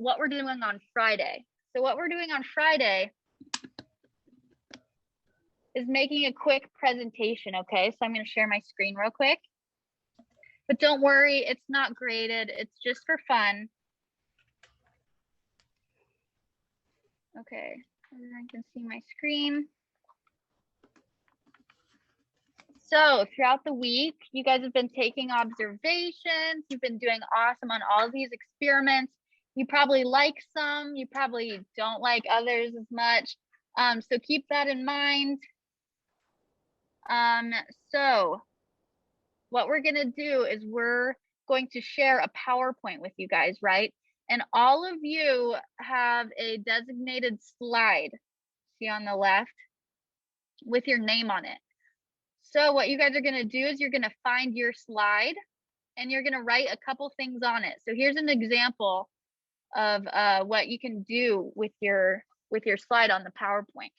what we're doing on Friday. So what we're doing on Friday is making a quick presentation, okay? So I'm going to share my screen real quick. But don't worry, it's not graded. It's just for fun. Okay, everyone can see my screen. So throughout the week, you guys have been taking observations. You've been doing awesome on all of these experiments. You probably like some, you probably don't like others as much. So keep that in mind. So what we're gonna do is we're going to share a PowerPoint with you guys, right? And all of you have a designated slide, see on the left, with your name on it. So what you guys are gonna do is you're gonna find your slide and you're gonna write a couple things on it. So here's an example of what you can do with your slide on the PowerPoint.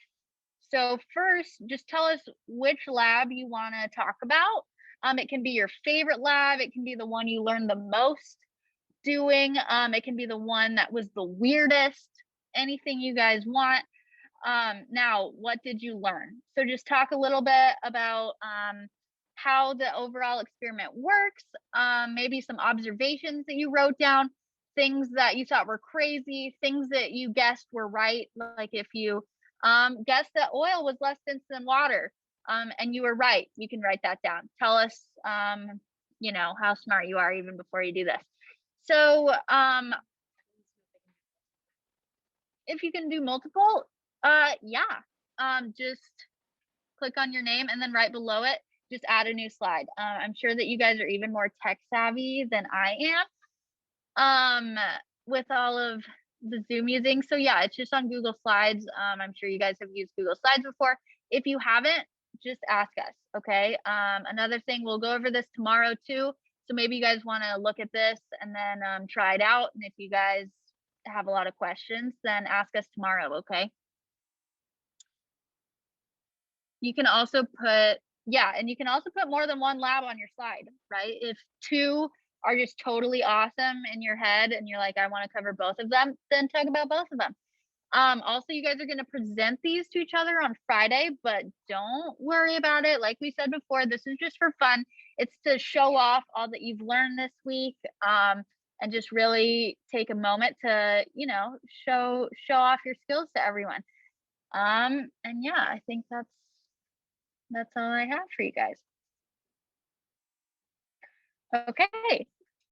So first, just tell us which lab you wanna talk about. It can be your favorite lab. It can be the one you learned the most doing. It can be the one that was the weirdest, anything you guys want. Now, what did you learn? So just talk a little bit about how the overall experiment works, maybe some observations that you wrote down, things that you thought were crazy, things that you guessed were right. Like if you guessed that oil was less dense than water, and you were right, you can write that down. Tell us, you know, how smart you are even before you do this. So if you can do multiple, yeah, just click on your name and then right below it, just add a new slide. I'm sure that you guys are even more tech savvy than I am with all of the Zoom using. So yeah, it's just on Google Slides. I'm sure you guys have used Google Slides before. If you haven't, just ask us, okay? Another thing, we'll go over this tomorrow too. So maybe you guys want to look at this and then try it out. And if you guys have a lot of questions, then ask us tomorrow, okay? You can also put, yeah, and you can also put more than one lab on your slide, right? If two are just totally awesome in your head and you're like, I want to cover both of them, then talk about both of them. Also, you guys are going to present these to each other on Friday, but don't worry about it. Like we said before, this is just for fun. It's to show off all that you've learned this week, and just really take a moment to, you know, show off your skills to everyone. And yeah, I think that's all I have for you guys. Okay.